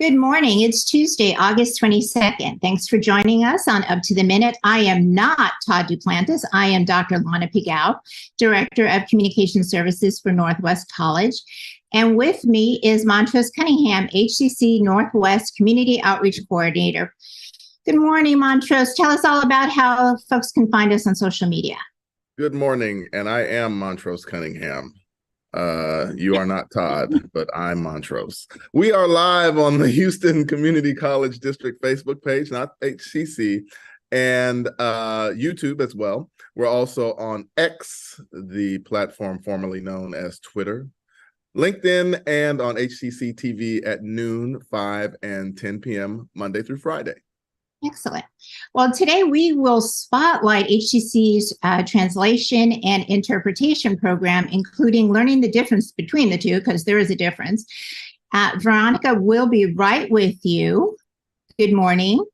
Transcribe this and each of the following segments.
Good morning. It's Tuesday, August 22nd. Thanks for joining us on Up to the Minute. I am not Todd Duplantis. I am Dr. Lana Pigou, Director of Communication Services for Northwest College. And with me is Montrose Cunningham, HCC Northwest Community Outreach Coordinator. Good morning, Montrose. Tell us all about how folks can find us on social media. Good morning, and I am Montrose Cunningham. You are not Todd, but I'm Montrose. We are live on the Houston Community College District Facebook page, not HCC, and YouTube as well. We're also on X, the platform formerly known as Twitter, LinkedIn, and on HCCTV at noon, 5, and 10 p.m. Monday through Friday. Excellent. Well, today we will spotlight HCC's translation and interpretation program, including learning the difference between the two, because there is a difference. Veronika will be right with you. Good morning.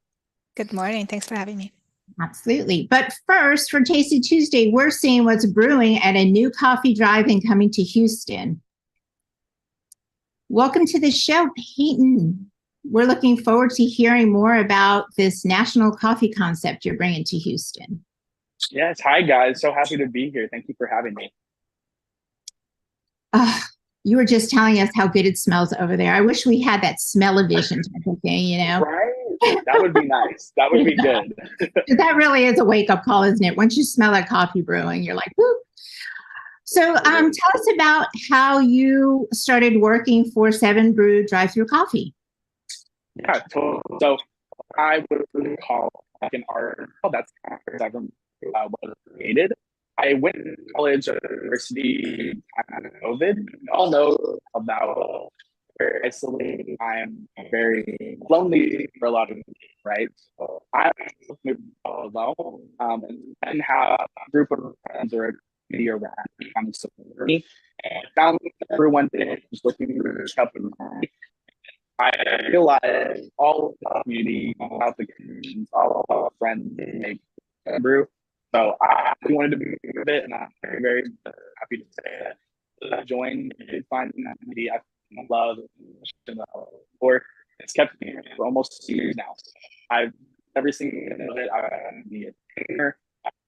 Good morning. Thanks for having me. Absolutely. But first, for Tasty Tuesday, we're seeing what's brewing at a new coffee drive-in coming to Houston. Welcome to the show, Payton. We're looking forward to hearing more about this national coffee concept you're bringing to Houston. Yes. Hi, guys. So happy to be here. Thank you for having me. You were just telling us how good it smells over there. I wish we had that smell-o-vision type of thing, you know? Right? That would be nice. That would be good. That really is a wake-up call, isn't it? Once you smell that coffee brewing, you're like, whoo. So tell us about how you started working for Brew Drive Thru Coffee. Yeah, totally. So I would call like an article that's Seven was created. I went to college or university after COVID. We all know about where isolated I'm very lonely for a lot of people, right? So I moved alone and have a group of friends or a community around me kind of support me. And found everyone that was looking for help in my I realized all of the community, all of the connections, all of our friends make brew. So I wanted to be a bit, and I'm very, very happy to say that I joined finding that community I love or it's kept me here for almost 2 years now. I've every single day of it, I be a trainer,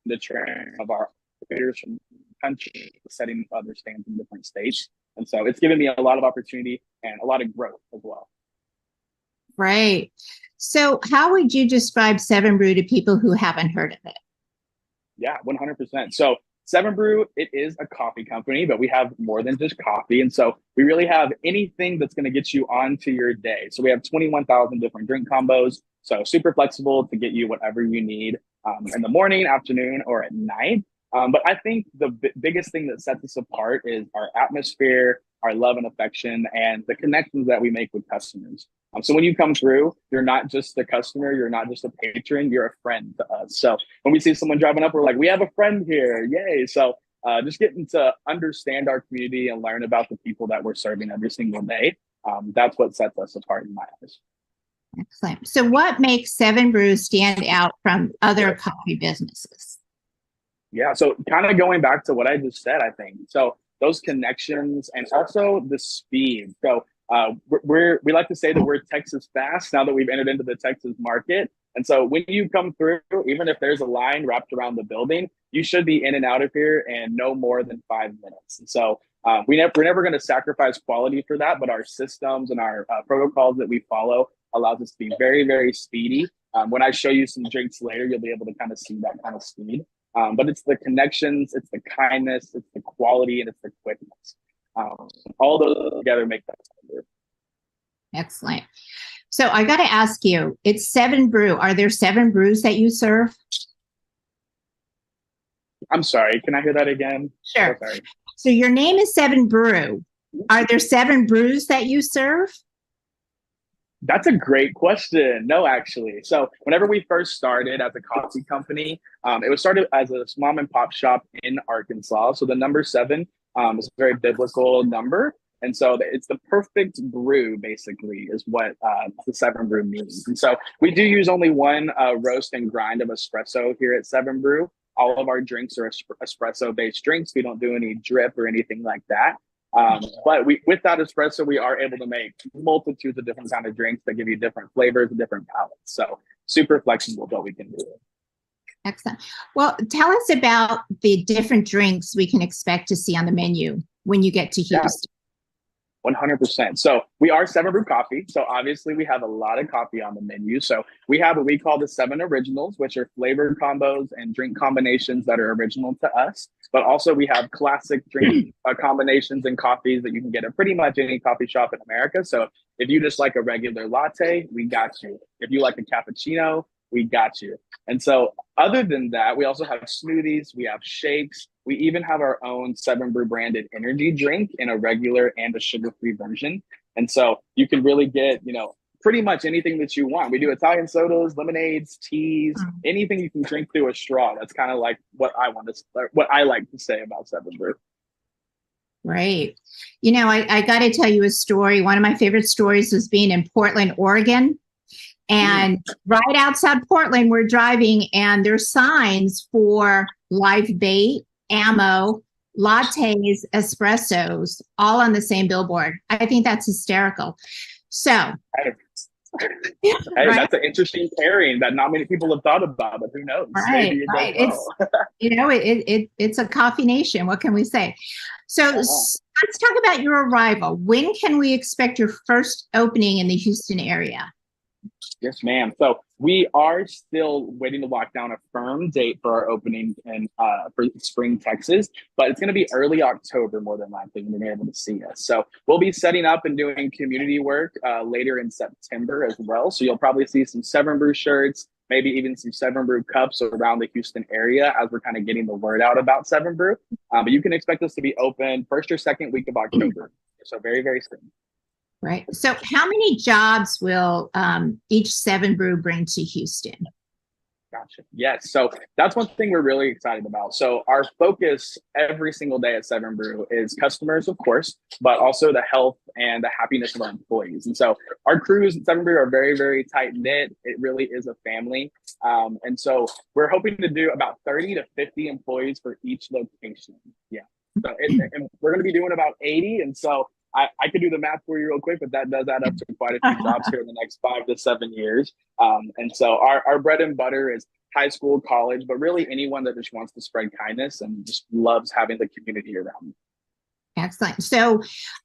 the trainer of our operators from the country, setting other stands in different states. And so it's given me a lot of opportunity and a lot of growth as well. Right. So how would you describe Brew to people who haven't heard of it? Yeah, 100%. So Brew, it is a coffee company, but we have more than just coffee. And so we really have anything that's going to get you onto your day. So we have 21,000 different drink combos. So super flexible to get you whatever you need in the morning, afternoon, or at night. But I think the biggest thing that sets us apart is our atmosphere, our love and affection, and the connections that we make with customers. So when you come through, you're not just a customer, you're not just a patron, you're a friend to us. So when we see someone driving up, we're like, we have a friend here, yay. So just getting to understand our community and learn about the people that we're serving every single day, that's what sets us apart in my eyes. Excellent. So what makes Brew stand out from other coffee businesses? Yeah, so kind of going back to what I just said, I think. So those connections and also the speed. So we like to say that we're Texas fast now that we've entered into the Texas market. And so when you come through, even if there's a line wrapped around the building, you should be in and out of here in no more than 5 minutes. And so we're never going to sacrifice quality for that, but our systems and our protocols that we follow allows us to be very, very speedy. When I show you some drinks later, you'll be able to kind of see that kind of speed. But it's the connections, it's the kindness, it's the quality, and it's the quickness. All those together make that Brew. Excellent. So I got to ask you, it's Brew. Are there 7 brews that you serve? I'm sorry, can I hear that again? Sure. Oh, sorry. So your name is Brew. Are there 7 brews that you serve? That's a great question. No, actually. So whenever we first started as a coffee company, it was started as a mom and pop shop in Arkansas. So the number 7 is a very biblical number. And so it's the perfect brew, basically, is what the Brew means. And so we do use only one roast and grind of espresso here at Brew. All of our drinks are espresso-based drinks. We don't do any drip or anything like that. But with that espresso, we are able to make multitudes of different kind of drinks that give you different flavors and different palettes. So super flexible what we can do. Excellent. Well, tell us about the different drinks we can expect to see on the menu when you get to Houston. 100%. So we are 7 Brew Coffee. So obviously we have a lot of coffee on the menu. So we have what we call the 7 originals, which are flavored combos and drink combinations that are original to us. But also we have classic drink combinations and coffees that you can get at pretty much any coffee shop in America. So if you just like a regular latte, we got you. If you like a cappuccino, we got you. And so other than that, we also have smoothies, we have shakes. We even have our own 7 Brew branded energy drink in a regular and a sugar-free version. And so you can really get, pretty much anything that you want. We do Italian sodas, lemonades, teas, anything you can drink through a straw. That's kind of like what I like to say about 7 Brew. Right. I got to tell you a story. One of my favorite stories was being in Portland, Oregon. And right outside Portland, we're driving and there's signs for live bait, ammo, lattes, espressos, all on the same billboard. I think that's hysterical. So, hey, that's an interesting pairing that not many people have thought about, but who knows? Right, right. It's a coffee nation. What can we say? So let's talk about your arrival. When can we expect your first opening in the Houston area? Yes, ma'am. So we are still waiting to lock down a firm date for our opening for spring, Texas, but it's going to be early October more than likely when you're able to see us. So we'll be setting up and doing community work later in September as well. So you'll probably see some 7 Brew shirts, maybe even some 7 Brew cups around the Houston area as we're kind of getting the word out about 7 Brew. But you can expect us to be open first or second week of October. So very, very soon. Right. So how many jobs will each 7 Brew bring to Houston? Gotcha. Yes. So that's one thing we're really excited about. So our focus every single day at 7 Brew is customers, of course, but also the health and the happiness of our employees. And so our crews at 7 Brew are very, very tight knit. It really is a family. And so we're hoping to do about 30 to 50 employees for each location. Yeah. So and we're going to be doing about 80. And so I could do the math for you real quick, but that does add up to quite a few jobs here in the next 5 to 7 years. And so our bread and butter is high school, college, but really anyone that just wants to spread kindness and just loves having the community around. Excellent. So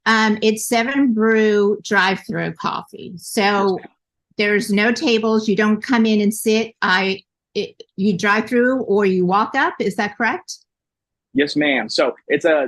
it's 7 Brew Drive Thru Coffee. So there's no tables. You don't come in and sit. You drive through or you walk up. Is that correct? Yes, ma'am. So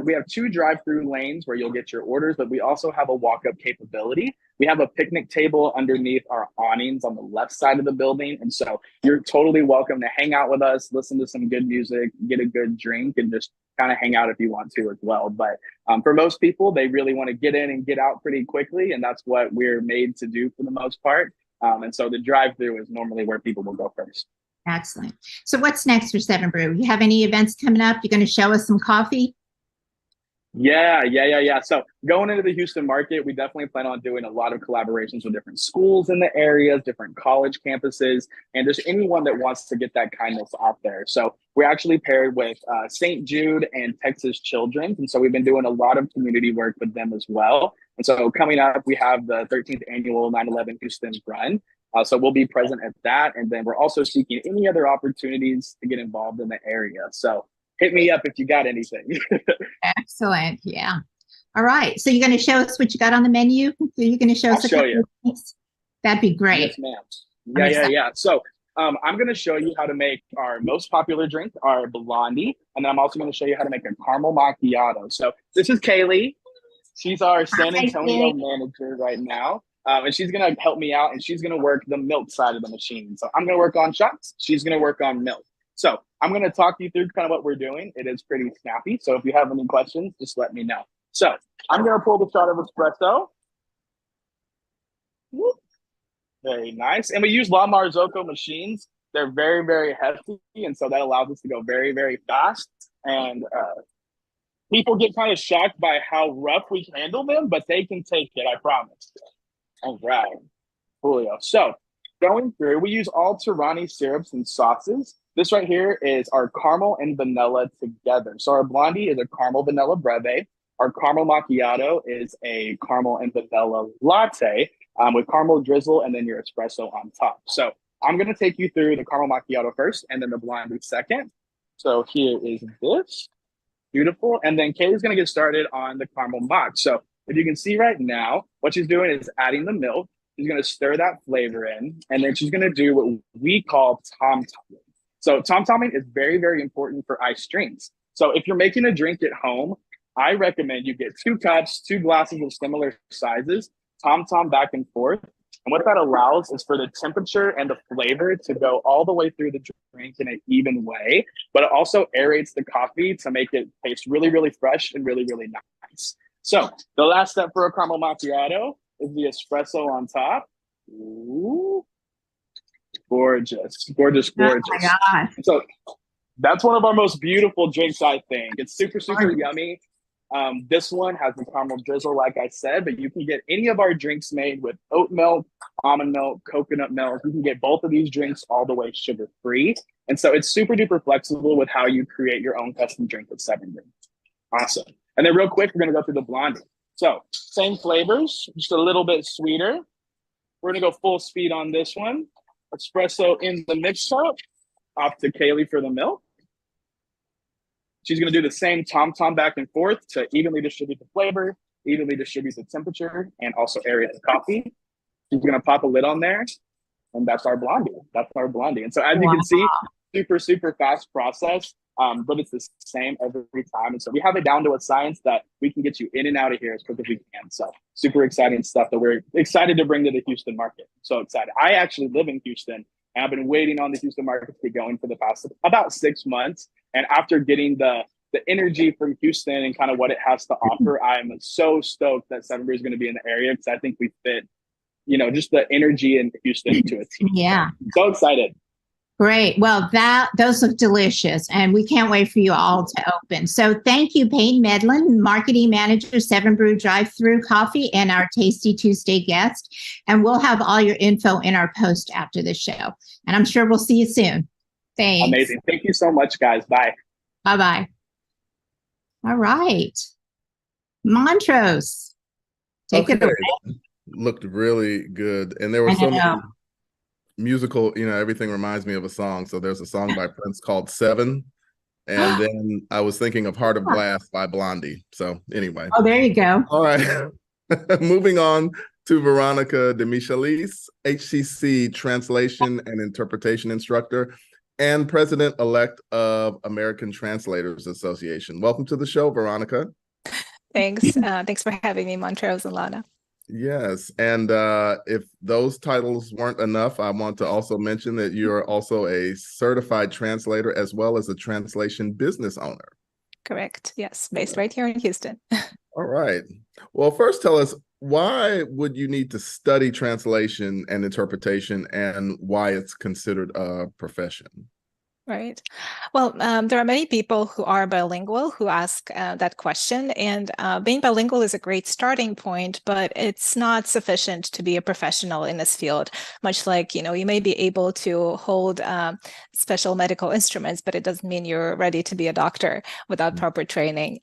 we have 2 drive-through lanes where you'll get your orders, but we also have a walk-up capability. We have a picnic table underneath our awnings on the left side of the building. And so you're totally welcome to hang out with us, listen to some good music, get a good drink, and just kind of hang out if you want to as well. But for most people, they really want to get in and get out pretty quickly. And that's what we're made to do for the most part. And so the drive-through is normally where people will go first. Excellent. So what's next for 7 Brew? You have any events coming up? You're going to show us some coffee? Yeah. So going into the Houston market, we definitely plan on doing a lot of collaborations with different schools in the areas, different college campuses, and just anyone that wants to get that kindness out there. So we're actually paired with St. Jude and Texas Children's. And so we've been doing a lot of community work with them as well. And so coming up, we have the 13th annual 9/11 Houston Run. So we'll be present at that. And then we're also seeking any other opportunities to get involved in the area. So hit me up if you got anything. Excellent. Yeah. All right. So you're going to show us what you got on the menu? You're going to show us? I'll show you. That'd be great. Yes, ma'am. Yeah. So I'm going to show you how to make our most popular drink, our Blondie. And then I'm also going to show you how to make a caramel macchiato. So this is Kaylee. She's our San Antonio manager right now. And she's going to help me out, and she's going to work the milk side of the machine. So I'm going to work on shots. She's going to work on milk. So I'm going to talk you through kind of what we're doing. It is pretty snappy. So if you have any questions, just let me know. So I'm going to pull the shot of espresso. Whoop. Very nice. And we use La Marzocco machines. They're very, very hefty. And so that allows us to go very, very fast. And people get kind of shocked by how rough we can handle them, but they can take it, I promise. All right, Julio. So going through, we use all Tirani syrups and sauces. This right here is our caramel and vanilla together. So our Blondie is a caramel vanilla breve. Our caramel macchiato is a caramel and vanilla latte with caramel drizzle and then your espresso on top. So I'm going to take you through the caramel macchiato first and then the blondie second. So here is this. Beautiful. And then Kaylee's going to get started on the caramel mac. So if you can see right now, what she's doing is adding the milk. She's going to stir that flavor in, and then she's going to do what we call tom-tomming. So tom-tomming is very, very important for iced drinks. So if you're making a drink at home, I recommend you get 2 cups, 2 glasses of similar sizes, tom-tom back and forth. And what that allows is for the temperature and the flavor to go all the way through the drink in an even way, but it also aerates the coffee to make it taste really, really fresh and really, really nice. So the last step for a caramel macchiato is the espresso on top. Ooh, gorgeous, gorgeous, gorgeous. Oh my gosh. So that's one of our most beautiful drinks, I think. It's super, super yummy. This one has the caramel drizzle, like I said, but you can get any of our drinks made with oat milk, almond milk, coconut milk. You can get both of these drinks all the way sugar-free. And so it's super duper flexible with how you create your own custom drink with 7 Brew. Awesome. And then real quick, we're going to go through the blondie. So same flavors, just a little bit sweeter. We're going to go full speed on this one. Espresso in the mix cup. Off to Kaylee for the milk. She's going to do the same tom-tom back and forth to evenly distribute the flavor, evenly distribute the temperature, and also aerate the coffee. She's going to pop a lid on there, and that's our blondie. That's our blondie. And so as you can see, super, super fast process, but it's the same every time. And so we have it down to a science that we can get you in and out of here as quick as we can. So super exciting stuff that we're excited to bring to the Houston market. So excited. I actually live in Houston, and I've been waiting on the Houston market to get going for the past about 6 months. And after getting the energy from Houston and kind of what it has to offer, I'm so stoked that 7 Brew is going to be in the area because I think we fit, just the energy in Houston to a T. Yeah. So excited. Great. Well, those look delicious, and we can't wait for you all to open. So thank you, Payton Medlin, Marketing Manager, 7 Brew Drive Thru Coffee, and our Tasty Tuesday guest. And we'll have all your info in our post after the show. And I'm sure we'll see you soon. Thanks. Amazing. Thank you so much, guys. Bye. Bye-bye. All right. Montrose, take it away. Looked really good. And there were so many musical, everything reminds me of a song. So there's a song by Prince called 7. And then I was thinking of Heart of Glass by Blondie. So anyway. Oh, there you go. All right. Moving on to Veronika Demichelis, HCC Translation and Interpretation Instructor and President-elect of American Translators Association. Welcome to the show, Veronika. Thanks. Thanks for having me, Montrose and Lana. Yes, and if those titles weren't enough, I want to also mention that you're also a certified translator as well as a translation business owner. Correct. Yes, based right here in Houston. All right. Well, first tell us, why would you need to study translation and interpretation, and why it's considered a profession? Right. Well, there are many people who are bilingual who ask that question, and being bilingual is a great starting point, but it's not sufficient to be a professional in this field. Much like, you may be able to hold special medical instruments, but it doesn't mean you're ready to be a doctor without proper training.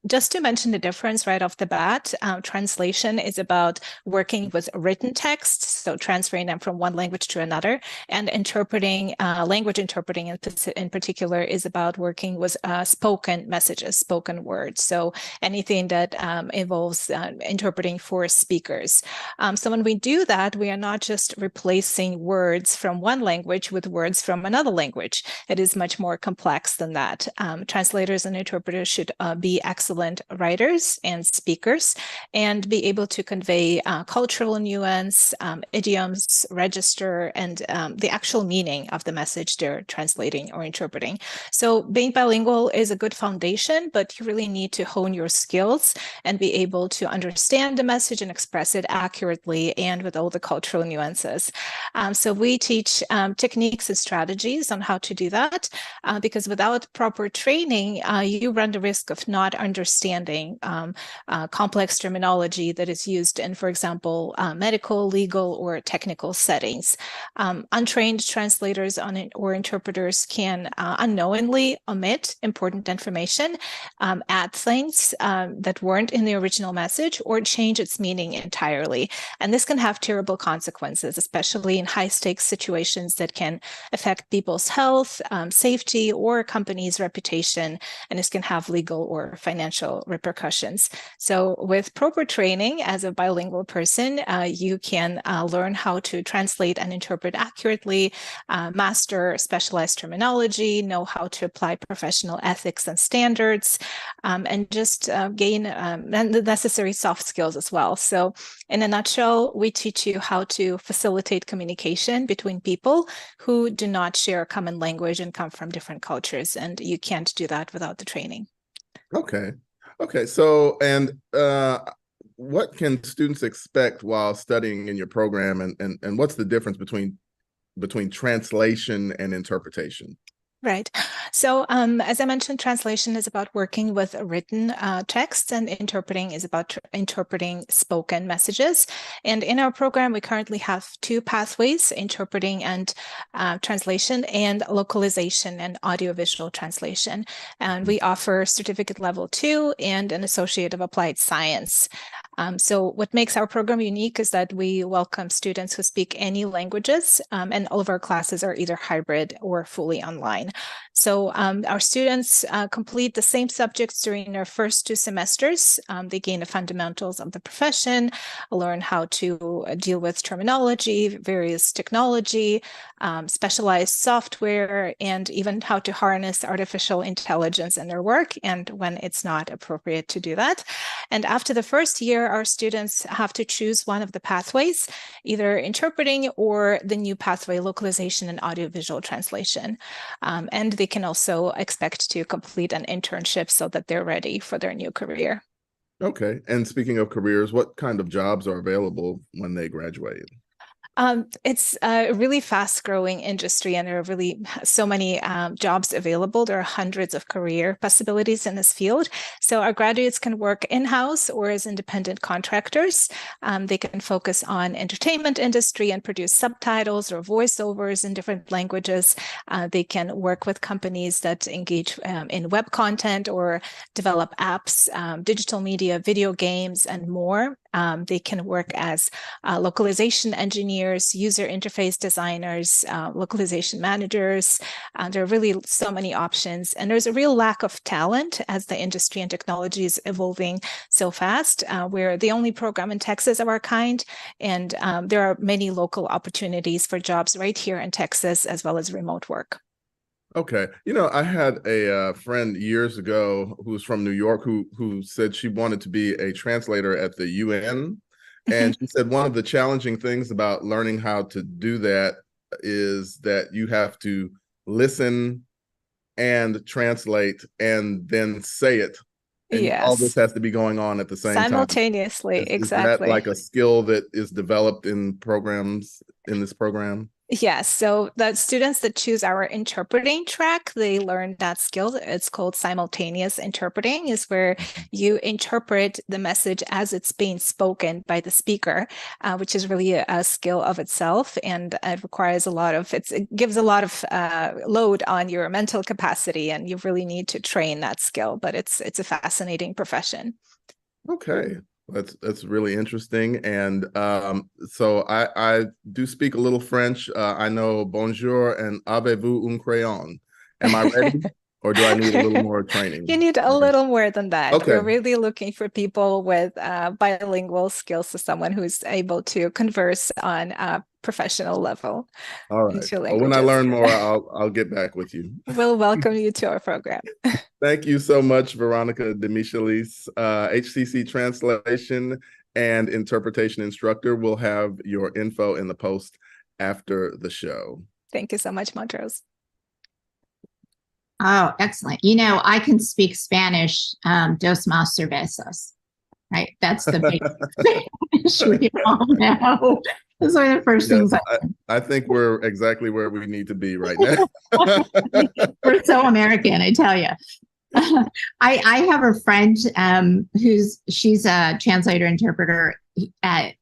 Just to mention the difference right off the bat, translation is about working with written texts, so transferring them from one language to another, and interpreting, language interpreting in particular is about working with spoken messages, spoken words. So anything that involves interpreting for speakers. So when we do that, we are not just replacing words from one language with words from another language. It is much more complex than that. Translators and interpreters should be excellent writers and speakers and be able to convey cultural nuance, idioms, register, and the actual meaning of the message they're translating or interpreting. So being bilingual is a good foundation, but you really need to hone your skills and be able to understand the message and express it accurately and with all the cultural nuances. So we teach techniques and strategies on how to do that, because without proper training, you run the risk of not understanding understanding complex terminology that is used in, for example, medical, legal, or technical settings. Untrained translators or interpreters can unknowingly omit important information, add things that weren't in the original message, or change its meaning entirely. And this can have terrible consequences, especially in high-stakes situations that can affect people's health, safety, or a company's reputation, and this can have legal or financial repercussions. So with proper training as a bilingual person, you can learn how to translate and interpret accurately, master specialized terminology, know how to apply professional ethics and standards, and just gain the necessary soft skills as well. So in a nutshell, we teach you how to facilitate communication between people who do not share a common language and come from different cultures, and you can't do that without the training. Okay. So, and what can students expect while studying in your program, and what's the difference between translation and interpretation? Right. So as I mentioned, translation is about working with written texts, and interpreting is about interpreting spoken messages. And in our program, we currently have two pathways: interpreting and translation, and localization and audiovisual translation. And we offer certificate level 2 and an associate of applied science. So what makes our program unique is that we welcome students who speak any languages, and all of our classes are either hybrid or fully online. So our students complete the same subjects during their first 2 semesters. They gain the fundamentals of the profession, learn how to deal with terminology, various technology, specialized software, and even how to harness artificial intelligence in their work, and when it's not appropriate to do that. And after the first year, our students have to choose one of the pathways, either interpreting or the new pathway, localization and audiovisual translation. And they can also expect to complete an internship so that they're ready for their new career. Okay. And speaking of careers, what kind of jobs are available when they graduate? It's a really fast-growing industry, and there are really so many jobs available. There are hundreds of career possibilities in this field. So our graduates can work in-house or as independent contractors. They can focus on entertainment industry and produce subtitles or voiceovers in different languages. They can work with companies that engage in web content or develop apps, digital media, video games, and more. They can work as localization engineers, user interface designers, localization managers. There are really so many options, and there's a real lack of talent as the industry and technology is evolving so fast. We're the only program in Texas of our kind, and there are many local opportunities for jobs right here in Texas, as well as remote work. Okay. I had a friend years ago who was from New York who said she wanted to be a translator at the UN. And she said one of the challenging things about learning how to do that is that you have to listen and translate and then say it. And all this has to be going on at the same time. Simultaneously, exactly. Is that like a skill that is developed in programs, in this program? Yes, so the students that choose our interpreting track, they learn that skill. It's called simultaneous interpreting, is where you interpret the message as it's being spoken by the speaker, which is really a skill of itself, and it requires it gives a lot of load on your mental capacity, and you really need to train that skill. But it's a fascinating profession. Okay. That's really interesting. And so I do speak a little French. I know bonjour and avez-vous un crayon. Am I ready? Or do I need a little more training? You need a little more than that. Okay. We're really looking for people with bilingual skills, so someone who's able to converse on a professional level. All right. Well, when I learn more, I'll get back with you. We'll welcome you to our program. Thank you so much, Veronika Demichelis, HCC Translation and Interpretation Instructor. We'll have your info in the post after the show. Thank you so much, Montrose. Oh, excellent. I can speak Spanish, dos más cervezas, right? That's the big Spanish we all know. Those are the first things I think we're exactly where we need to be right now. We're so American, I tell you. I have a friend she's a translator interpreter at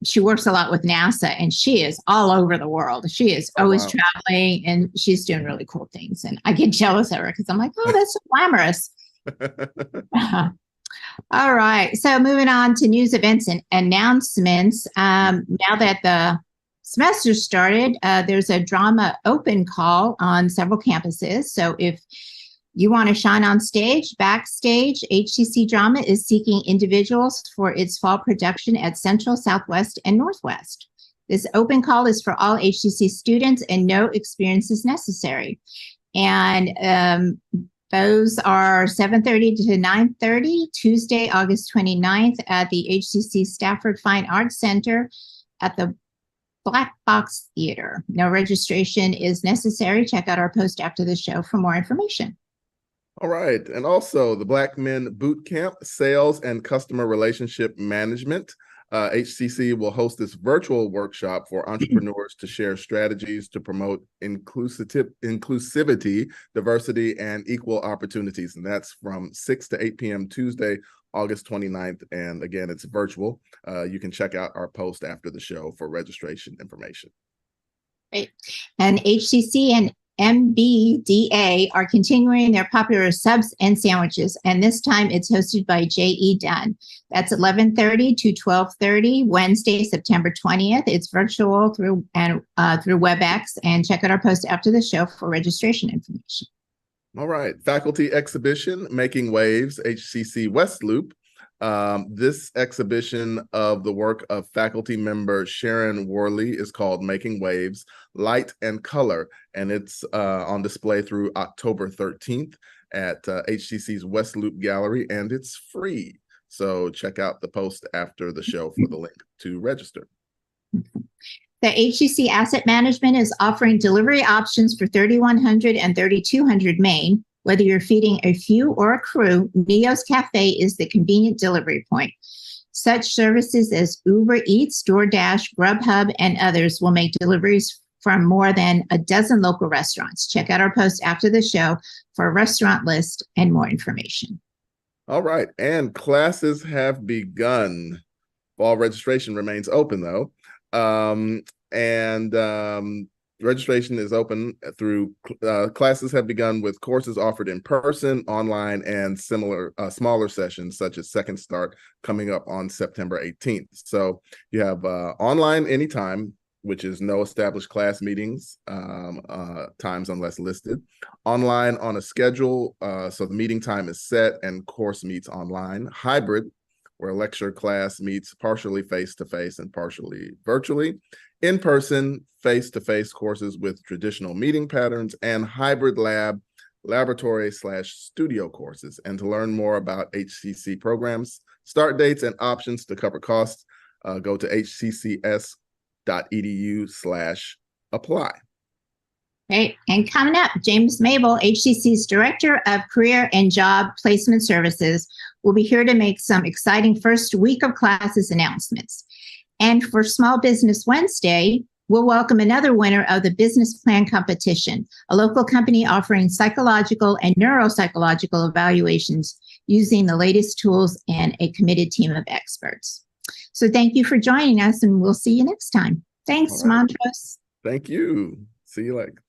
she works a lot with NASA, and she is all over the world. She is always traveling, and she's doing really cool things. And I get jealous of her because I'm like, oh, that's so glamorous. All right. So moving on to news, events, and announcements. Now that the semester started, there's a drama open call on several campuses. So if you want to shine on stage, backstage, HCC Drama is seeking individuals for its fall production at Central, Southwest, and Northwest. This open call is for all HCC students and no experience is necessary. And those are 7:30 to 9:30, Tuesday, August 29th at the HCC Stafford Fine Arts Center at the Black Box Theater. No registration is necessary. Check out our post after the show for more information. All right. And also the Black Men Bootcamp, Sales and Customer Relationship Management. HCC will host this virtual workshop for entrepreneurs to share strategies to promote inclusivity, diversity, and equal opportunities. And that's from 6 to 8 p.m. Tuesday, August 29th. And again, it's virtual. You can check out our post after the show for registration information. Great. And HCC and MBDA are continuing their popular subs and sandwiches, and this time it's hosted by J.E. Dunn. That's 11:30 to 12:30, Wednesday, September 20th. It's virtual through WebEx, and check out our post after the show for registration information. All right, faculty exhibition, Making Waves, HCC West Loop. This exhibition of the work of faculty member Sharon Worley is called Making Waves, Light and Color, and it's on display through October 13th at HCC's West Loop Gallery, and it's free. So check out the post after the show for the link to register. The HCC Asset Management is offering delivery options for 3100 and 3200 Main. Whether you're feeding a few or a crew, Neo's Cafe is the convenient delivery point. Such services as Uber Eats, DoorDash, Grubhub, and others will make deliveries from more than a dozen local restaurants. Check out our post after the show for a restaurant list and more information. All right, and classes have begun. Fall registration remains open, though. Registration is open through classes have begun with courses offered in person, online, and similar smaller sessions such as Second Start coming up on September 18th. So you have online anytime, which is no established class meetings times unless listed. Online on a schedule, so the meeting time is set and course meets online. Hybrid, where lecture class meets partially face-to-face and partially virtually. In-person, face-to-face courses with traditional meeting patterns, and hybrid laboratory/studio courses. And to learn more about HCC programs, start dates, and options to cover costs, go to hccs.edu/apply. Great. And coming up, James Mabel, HCC's Director of Career and Job Placement Services, will be here to make some exciting first week of classes announcements. And for Small Business Wednesday, we'll welcome another winner of the Business Plan Competition, a local company offering psychological and neuropsychological evaluations using the latest tools and a committed team of experts. So thank you for joining us, and we'll see you next time. Thanks, All right. Montrose. Thank you. See you later.